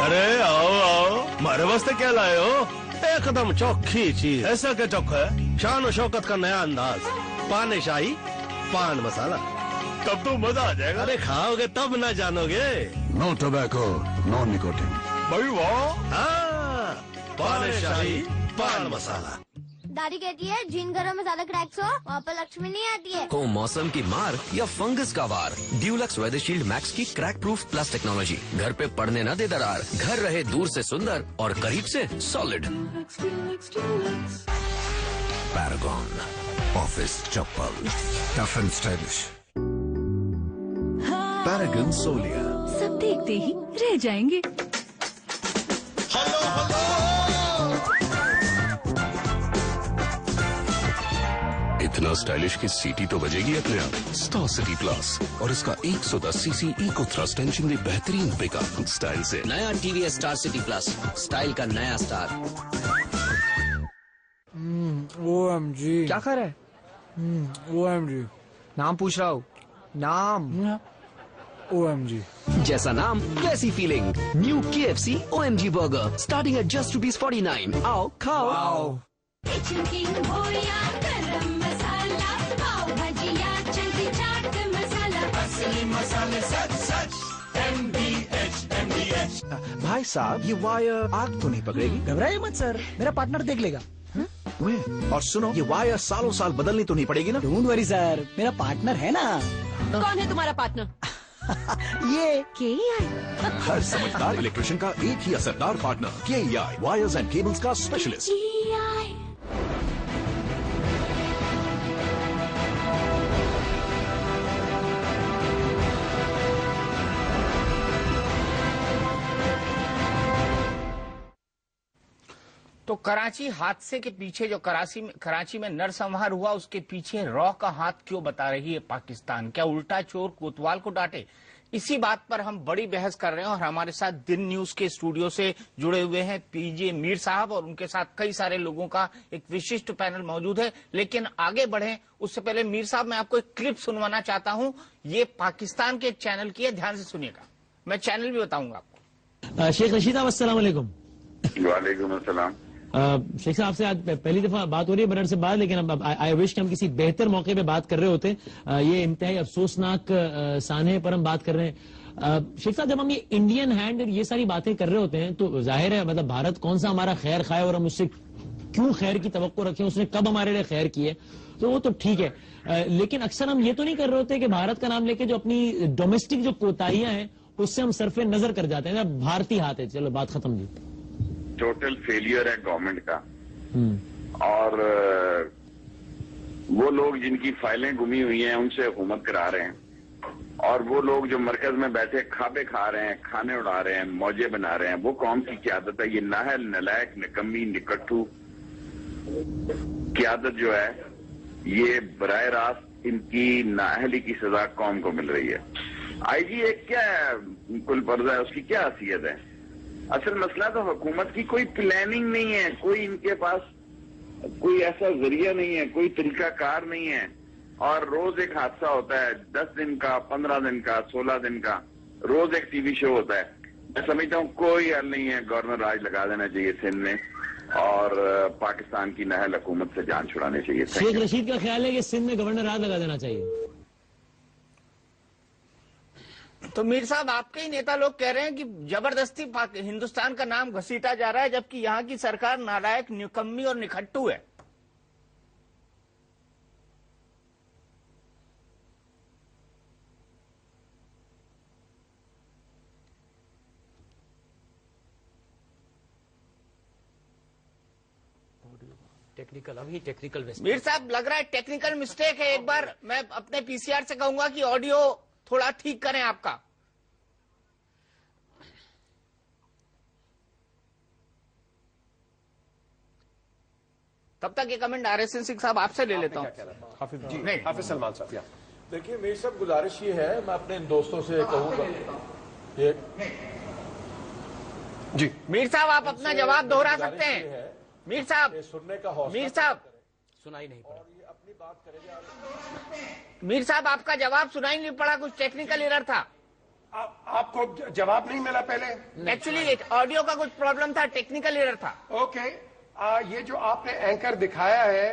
अरे आओ आओ, हमारे वास्ते क्या लाए हो? एकदम चौखी चीज। ऐसा क्या चौखा है? शान और शौकत का नया अंदाज, पान शाही पान मसाला। तब तो मजा आ जाएगा। अरे खाओगे तब ना जानोगे। No tobacco, no nicotine. भाई वाह, हाँ, पान शाही पान मसाला। दादी कहती है जिन घरों में ज्यादा क्रैक्स हो वहाँ पर लक्ष्मी नहीं आती है। को मौसम की मार या फंगस का वार, ड्यूलक्स वेदरशील्ड मैक्स की क्रैक प्रूफ प्लस टेक्नोलॉजी घर पे पड़ने न दे दरार, घर रहे दूर से सुंदर और करीब से solid. Paragon office chappal, tough and stylish. Paragon सोलिया। सब देखते ही रह जाएंगे। इतना स्टाइलिश की सीटी तो बजेगी अपने आप। स्टार सिटी प्लस और इसका 110 सीसी इको थ्रस्ट इंजन में बेहतरीन पिकअप स्टाइल से। नया TVS star city plus, style का नया स्टार। OMG। क्या कर रहा है? OMG। नाम पूछ रहा हूँ। नाम OMG। जैसा नाम वैसी feeling. New KFC OMG burger starting at just ₹49। आओ खाओ। किचन किंग हो या गरम मसाला, पाव भाजी या चलती चाट मसाला, असली मसाले सच सच MDH। भाई साहब ये वायर आग तो नहीं पकड़ेगी? घबराइए मत सर, मेरा पार्टनर देख लेगा। और सुनो, ये वायर सालों साल बदलनी तो नहीं पड़ेगी ना? डोंट वरी सर, मेरा पार्टनर है ना। कौन है तुम्हारा पार्टनर? ये KEI। हर समझदार इलेक्ट्रिशियन का एक ही असरदार partner KEI wires and cables का स्पेशलिस्ट। कराची हादसे के पीछे जो कराची में नरसंहार हुआ, उसके पीछे रॉ का हाथ क्यों बता रही है पाकिस्तान? क्या उल्टा चोर कोतवाल को डांटे? इसी बात पर हम बड़ी बहस कर रहे हैं और हमारे साथ दिन न्यूज के स्टूडियो से जुड़े हुए हैं पीजे मीर साहब और उनके साथ कई सारे लोगों का एक विशिष्ट पैनल मौजूद है। लेकिन आगे बढ़े उससे पहले मीर साहब, मैं आपको एक क्लिप सुनवाना चाहता हूं। ये पाकिस्तान के चैनल की है, ध्यान से सुनिएगा। मैं चैनल भी बताऊंगा आपको। शेख रशीद साहब, अस्सलाम वालेकुम। वालेकुम अस्सलाम। शेख साहब से आज पहली दफा बात हो रही है बनर से बात, लेकिन अब आई विश कि हम किसी बेहतर मौके पे बात कर रहे होते। ये इंतहाई अफसोसनाक सानहे पर हम बात कर रहे हैं। शेख साहब, जब हम ये इंडियन हैंड ये सारी बातें कर रहे होते हैं तो जाहिर है मतलब भारत कौन सा हमारा खैर खाए और हम उससे क्यों खैर की तवक्को रखें, उसने कब हमारे लिए खैर की है, तो वो तो ठीक है। लेकिन अक्सर हम ये तो नहीं कर रहे होते कि भारत का नाम लेके जो अपनी डोमेस्टिक जो कोताहियां हैं उससे हम सरफे नजर कर जाते हैं। भारतीय हाथ है, चलो बात खत्म जी। टोटल फेलियर है गवर्नमेंट का। और वो लोग जिनकी फाइलें गुमी हुई हैं उनसे हुकूमत करा रहे हैं, और वो लोग जो मरकज में बैठे खाबे खा रहे हैं, खाने उड़ा रहे हैं, मौजे बना रहे हैं, वो कौम की क्यादत है। ये नाहल, नलायक, निकम्मी, निकट्ठू क्यादत जो है, ये बराह रास्त इनकी नाअहली की सजा कौम को मिल रही है। आईजी एक क्या है, कुल पर्दा है, उसकी क्या हैसियत है? असल मसला तो हुकूमत की कोई प्लानिंग नहीं है, कोई इनके पास कोई ऐसा जरिया नहीं है, कोई तरीकाकार नहीं है, और रोज एक हादसा होता है, 10 दिन का, 15 दिन का, 16 दिन का, रोज एक टीवी शो होता है। मैं समझता हूँ कोई हल नहीं है। गवर्नर राज लगा देना चाहिए सिंध में और पाकिस्तान की नाअहल हुकूमत से जान छुड़ानी चाहिए। शेख रशीद का ख्याल है कि सिंध में गवर्नर राज लगा देना चाहिए। तो मीर साहब, आपके ही नेता लोग कह रहे हैं कि जबरदस्ती हिंदुस्तान का नाम घसीटा जा रहा है, जबकि यहाँ की सरकार नालायक, निकम्मी और निखट्टू है। टेक्निकल मीर साहब, लग रहा है टेक्निकल मिस्टेक है। एक बार मैं अपने पीसीआर से कहूंगा कि ऑडियो थोड़ा ठीक करें आपका। तब तक ये कमेंट आरएसएन सिंह साहब आपसे ले लेता हूं। हाफिज सलमान साहब, देखिए मेरी सब गुजारिश ये है, मैं अपने इन दोस्तों से कहूंगा ये जी। मीर साहब, आप अपना जवाब दोहरा सकते हैं। मीर साहब, सुनने का हौसला, मीर साहब सुनाई नहीं पड़ा। अपनी बात करेंगे। मीर साहब, आपका जवाब सुनाई नहीं पड़ा, कुछ टेक्निकल एरर था। आपको जवाब नहीं मिला पहले? एक्चुअली ऑडियो का कुछ प्रॉब्लम था, टेक्निकल एरर था। ओके, ये जो आपने एंकर दिखाया है,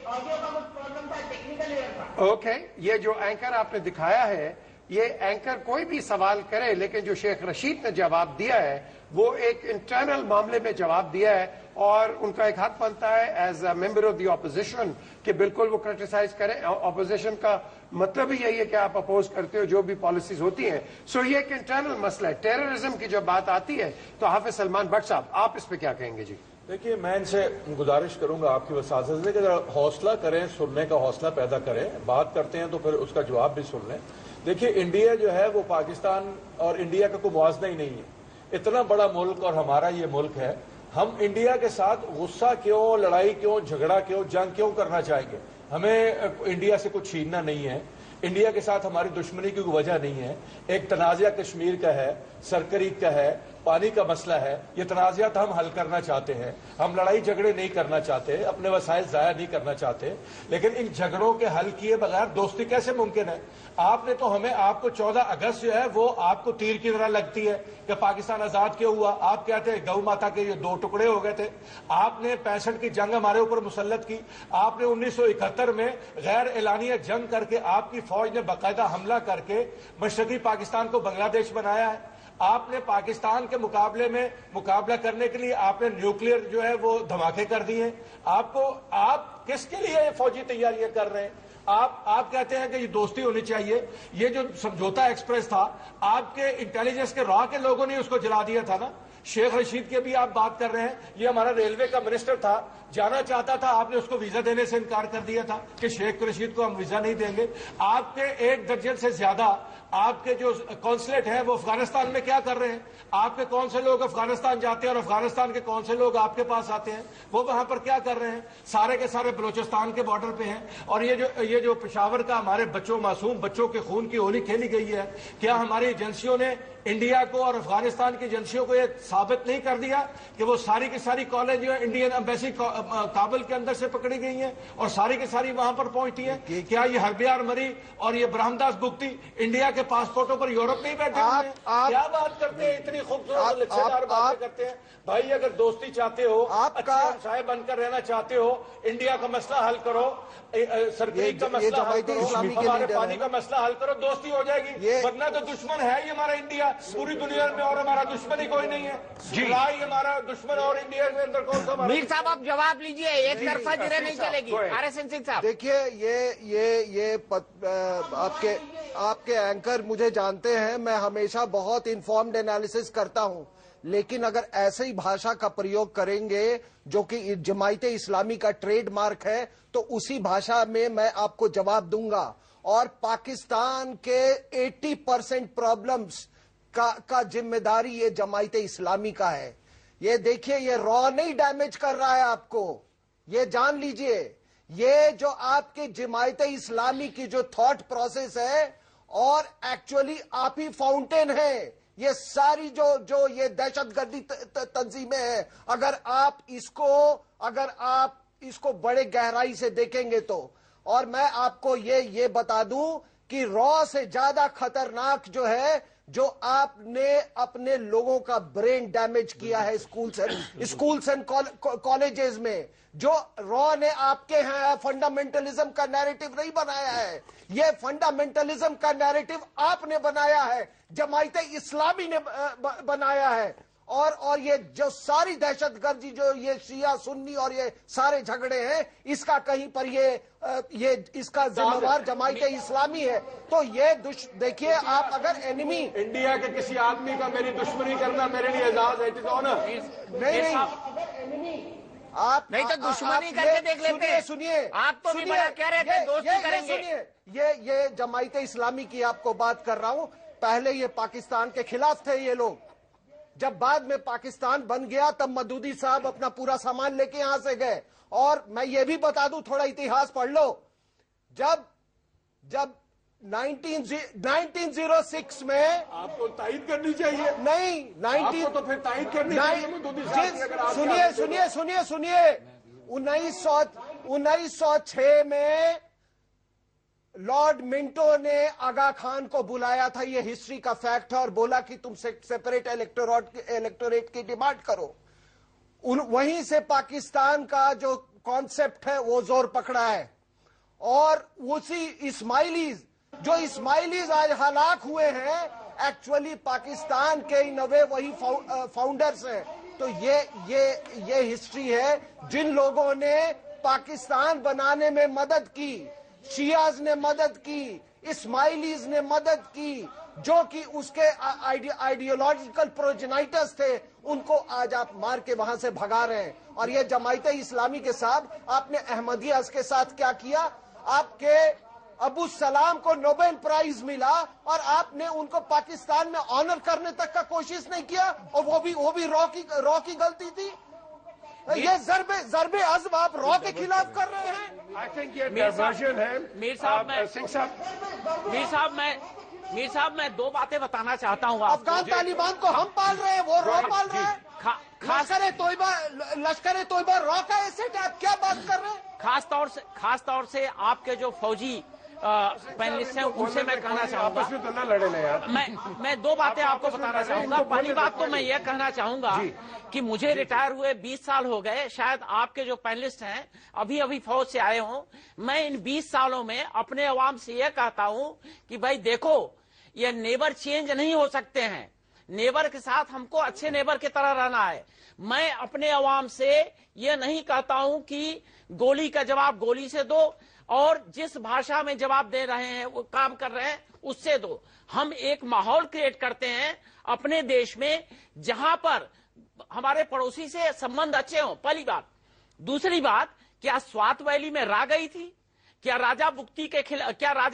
ऑडियो का कुछ प्रॉब्लम था, टेक्निकल एरर था। ओके, ये जो एंकर आपने दिखाया है, ये एंकर कोई भी सवाल करे, लेकिन जो शेख रशीद ने जवाब दिया है वो एक इंटरनल मामले में जवाब दिया है, और उनका एक हक बनता है as a member of the opposition कि बिल्कुल वो क्रिटिसाइज करें। ऑपोजिशन का मतलब ही यही है कि आप अपोज करते हो जो भी पॉलिसीज होती हैं। सो ये एक इंटरनल मसला है। टेररिज्म की जब बात आती है तो हाफिज सलमान भट्ट साहब, आप इस पे क्या कहेंगे? जी देखिए, मैं इनसे गुजारिश करूंगा आपकी वसात से कि हौसला करें, सुनने का हौसला पैदा करें। बात करते हैं तो फिर उसका जवाब भी सुन लें। देखिए, इंडिया जो है वो पाकिस्तान और इंडिया का कोई मुआवजा ही नहीं है। इतना बड़ा मुल्क और हमारा ये मुल्क है, हम इंडिया के साथ गुस्सा क्यों, लड़ाई क्यों, झगड़ा क्यों, जंग क्यों करना चाहेंगे? हमें इंडिया से कुछ छीनना नहीं है। इंडिया के साथ हमारी दुश्मनी की कोई वजह नहीं है। एक तनाज़ा कश्मीर का है, सरकरीक का है, पानी का मसला है, ये तनाज़ात हम हल करना चाहते हैं। हम लड़ाई झगड़े नहीं करना चाहते, अपने वसाइल ज़ाया नहीं करना चाहते, लेकिन इन झगड़ों के हल किए बगैर दोस्ती कैसे मुमकिन है? आपने तो हमें, आपको 14 अगस्त जो है वो आपको तीर की तरह लगती है कि पाकिस्तान आजाद क्यों हुआ। आप कहते हैं गौ माता के ये 2 टुकड़े हो गए थे। आपने 65 की जंग हमारे ऊपर मुसल्लत की। आपने 1971 में गैर एलानिया जंग करके आपकी फौज ने बाकायदा हमला करके मशरकी पाकिस्तान को बांग्लादेश बनाया है। आपने पाकिस्तान के मुकाबले में मुकाबला करने के लिए आपने न्यूक्लियर जो है वो धमाके कर दिए। आप किसके लिए फौजी तैयारियां कर रहे हैं? आप कहते हैं कि ये दोस्ती होनी चाहिए। ये जो समझौता एक्सप्रेस था, आपके इंटेलिजेंस के रॉ के लोगों ने उसको जला दिया था ना। शेख रशीद के भी आप बात कर रहे हैं, ये हमारा रेलवे का मिनिस्टर था, जाना चाहता था, आपने उसको वीजा देने से इनकार कर दिया था कि शेख रशीद को हम वीजा नहीं देंगे। आपके 1 दर्जन से ज्यादा आपके जो कॉन्सुलेट हैं वो अफगानिस्तान में क्या कर रहे हैं? आपके कौन से लोग अफगानिस्तान जाते हैं और अफगानिस्तान के कौन से लोग आपके पास आते हैं? वो वहां पर क्या कर रहे हैं? सारे के सारे बलूचिस्तान के बॉर्डर पे हैं। और ये जो पेशावर का हमारे बच्चों, मासूम बच्चों के खून की होली खेली गई है, क्या हमारी एजेंसियों ने इंडिया को और अफगानिस्तान की एजेंसियों को यह साबित नहीं कर दिया कि वो सारी की सारी कॉलेज इंडियन एम्बेसी काबुल के अंदर से पकड़ी गई हैं और सारी की सारी वहां पर पहुंची हैं? क्या ये हरबियार मरी और ये ब्रह्मदास गुप्ती इंडिया के पासपोर्टों पर यूरोप नहीं बैठे हुए हैं? क्या बात करते हैं, इतनी खूबसूरत लच्छेदार बातें करते हैं। भाई अगर दोस्ती चाहते हो, आपका साय बनकर रहना चाहते हो, इंडिया का मसला हल करो, सरकारी का मसला हल करो, हमारे पानी का मसला हल करो, दोस्ती हो जाएगी। वरना तो दुश्मन है ही हमारा इंडिया पूरी दुनिया में, और हमारा दुश्मन ही कोई नहीं है। लड़ाई हमारा दुश्मन और इंडिया के अंदर कौन सा? मीर साहब आप जवाब लीजिए, एक तरफा जिरे नहीं चलेगी। RSN सिंह साहब देखिए, ये आपके एंकर मुझे जानते हैं, मैं हमेशा बहुत इन्फॉर्म्ड एनालिसिस करता हूं, लेकिन अगर ऐसे ही भाषा का प्रयोग करेंगे जो कि जमायते इस्लामी का ट्रेडमार्क है, तो उसी भाषा में मैं आपको जवाब दूंगा। और पाकिस्तान के 80% प्रॉब्लम्स का जिम्मेदारी ये जमायते इस्लामी का है। ये देखिए, ये रॉ नहीं डैमेज कर रहा है आपको, ये जान लीजिए। ये जो आपके जमायते इस्लामी की जो थॉट प्रोसेस है, और एक्चुअली आप ही फाउंटेन है ये सारी जो ये दहशतगर्दी तंजीमें हैं। अगर आप इसको बड़े गहराई से देखेंगे तो, और मैं आपको ये बता दूं कि रॉ से ज्यादा खतरनाक जो है, जो आपने अपने लोगों का ब्रेन डैमेज किया है स्कूल्स एंड कॉलेजेस में, जो रॉ ने आपके यहाँ फंडामेंटलिज्म का नैरेटिव नहीं बनाया है, ये फंडामेंटलिज्म का नैरेटिव आपने बनाया है, जमायते इस्लामी ने बनाया है। और ये जो सारी दहशतगर्दी, जो ये शिया सुन्नी और ये सारे झगड़े हैं, इसका कहीं पर ये इसका जिम्मेवार जमायते इस्लामी है। तो ये देखिए, आप अगर एनिमी इंडिया के किसी आदमी का मेरी दुश्मनी करना मेरे लिए एजाज है, नहीं आप नहीं तो दुश्मनी करके देख लेते हैं। सुनिए, आप तो भी बड़ा कह रहे थे दोस्ती करेंगे। सुनिए, ये जमायते इस्लामी की आपको बात कर रहा हूं। पहले ये पाकिस्तान के खिलाफ थे ये लोग, जब बाद में पाकिस्तान बन गया तब मदूदी साहब अपना पूरा सामान लेके यहां से गए। और मैं ये भी बता दूं, थोड़ा इतिहास पढ़ लो, जब 1906 में आपको तायद करनी चाहिए। नहीं, आपको तो फिर तायद करनी चाहिए मदूदी साहब की। अगर आप सुनिए 1906 में लॉर्ड मिंटो ने आगा खान को बुलाया था, ये हिस्ट्री का फैक्ट है, और बोला कि तुम सेपरेट इलेक्टोरेट की डिमांड करो। वहीं से पाकिस्तान का जो कॉन्सेप्ट है वो जोर पकड़ा है। और उसी इस्माइलीज आज हलाक हुए हैं, एक्चुअली पाकिस्तान के इन वे वही फाउंडर्स हैं। तो ये हिस्ट्री है। जिन लोगों ने पाकिस्तान बनाने में मदद की, शियाज ने मदद की, इस्माइलीज ने मदद की, जो कि उसके आइडियोलॉजिकल प्रोजेनाइटर्स थे, उनको आज आप मार के वहां से भगा रहे हैं। और ये जमायते इस्लामी के साथ आपने अहमदिया के साथ क्या किया? आपके अबू सलाम को नोबेल प्राइज मिला और आपने उनको पाकिस्तान में ऑनर करने तक का कोशिश नहीं किया, और वो भी रॉ की गलती थी। ये जरबे अज़्म आप रॉ के खिलाफ कर रहे हैं। आई थिंक ये डाइवर्जन है। मीर साहब मैं दो बातें बताना चाहता हूँ। अफगान तालिबान को हम पाल रहे हैं, वो रॉ पाल रहे हैं। लश्कर तोयबा रॉ का एसेट है, आप क्या बात कर रहे हैं? खास तौर से आपके जो फौजी पैनलिस्ट हैं उनसे मैं कहना चाहूंगा, आपस में तो न लड़े ना यार। मैं दो बातें आपको बताना चाहूंगा। पहली बात तो मैं ये कहना चाहूंगा कि मुझे रिटायर हुए 20 साल हो गए, शायद आपके जो पैनलिस्ट हैं अभी फौज से आए हों। मैं इन 20 सालों में अपने अवाम से ये कहता हूं कि भाई देखो, ये नेबर चेंज नहीं हो सकते हैं। नेबर के साथ हमको अच्छे नेबर की तरह रहना है। मैं अपने अवाम से ये नहीं कहता हूं कि गोली का जवाब गोली से दो, और जिस भाषा में जवाब दे रहे हैं, वो काम कर रहे हैं, उससे दो। हम एक माहौल क्रिएट करते हैं अपने देश में, जहां पर हमारे पड़ोसी से संबंध अच्छे हों, पहली बात। दूसरी बात, क्या स्वात वैली में रा गई थी? क्या राजा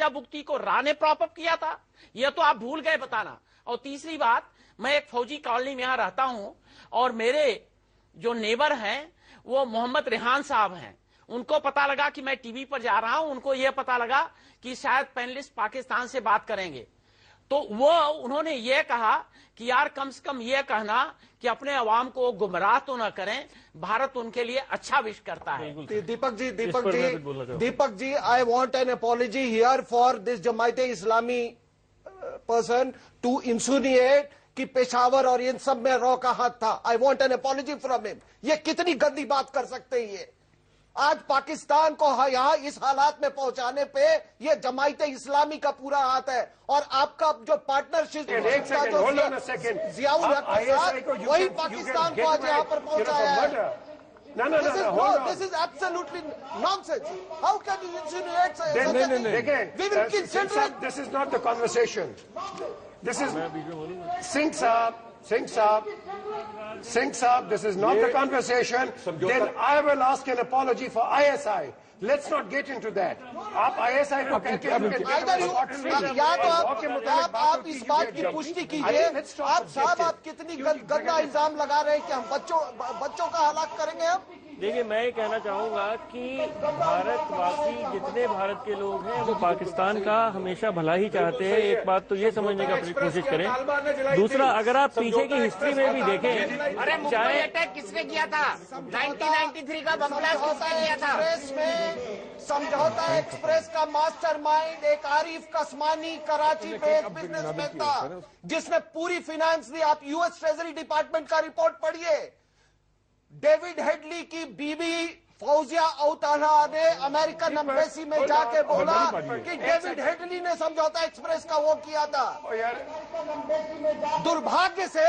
बुक्ति को रा ने प्रॉपअप किया था? यह तो आप भूल गए बताना। और तीसरी बात, मैं एक फौजी कॉलोनी में यहां रहता हूं और मेरे जो नेबर हैं वो मोहम्मद रेहान साहब हैं। उनको पता लगा कि मैं टीवी पर जा रहा हूं, उनको यह पता लगा कि शायद पैनलिस्ट पाकिस्तान से बात करेंगे, तो उन्होंने ये कहा कि यार कम से कम ये कहना कि अपने अवाम को गुमराह तो न करें, भारत उनके लिए अच्छा विश करता है। Deepak ji, I want an apology here for this Jamaat-e Islami person to insinuate कि पेशावर और इन सब में रॉ का हाथ था। आई want an apology from him. ये कितनी गंदी बात कर सकते हैं ये? आज पाकिस्तान को यहाँ इस हालात में पहुंचाने पे ये जमायते इस्लामी का पूरा हाथ है। और आपका जो पार्टनरशिप जियाउल हक के साथ, वही पाकिस्तान को आज यहाँ पर पहुंचाया है। This is absolutely nonsense. How can you insinuate such a thing? We will consider it. This is not the conversation. This is Singh Saab, this is not the conversation. Then I will ask an apology for ISI. Let's not get into that. आप ISI को कहते हैं, या तो आप इस बात की पुष्टि कीजिए। आप साहब, आप कितनी गंदा इल्जाम लगा रहे हैं कि हम बच्चों का हलाक करेंगे हम। देखिए, मैं ये कहना चाहूंगा कि भारतवासी जितने भारत के लोग हैं वो पाकिस्तान का हमेशा भला ही चाहते हैं। एक बात तो ये समझने का अपनी कोशिश करें। दूसरा, अगर आप पीछे की हिस्ट्री में भी देखें, चाहे अटैक किसने किया था? 1993 का बम ब्लास्ट किसने किया था? समझौता एक्सप्रेस का मास्टरमाइंड एक आरिफ कस्मानी कराची में एक बिजनेसमैन था जिसने पूरी फाइनेंस दी। आप यूएस ट्रेजरी डिपार्टमेंट का रिपोर्ट पढ़िए। डेविड हेडली की बीवी फौजिया औताना ने अमेरिकन एम्बेसी में जाके बोला कि डेविड हेडली ने समझौता एक्सप्रेस का वो किया था। दुर्भाग्य से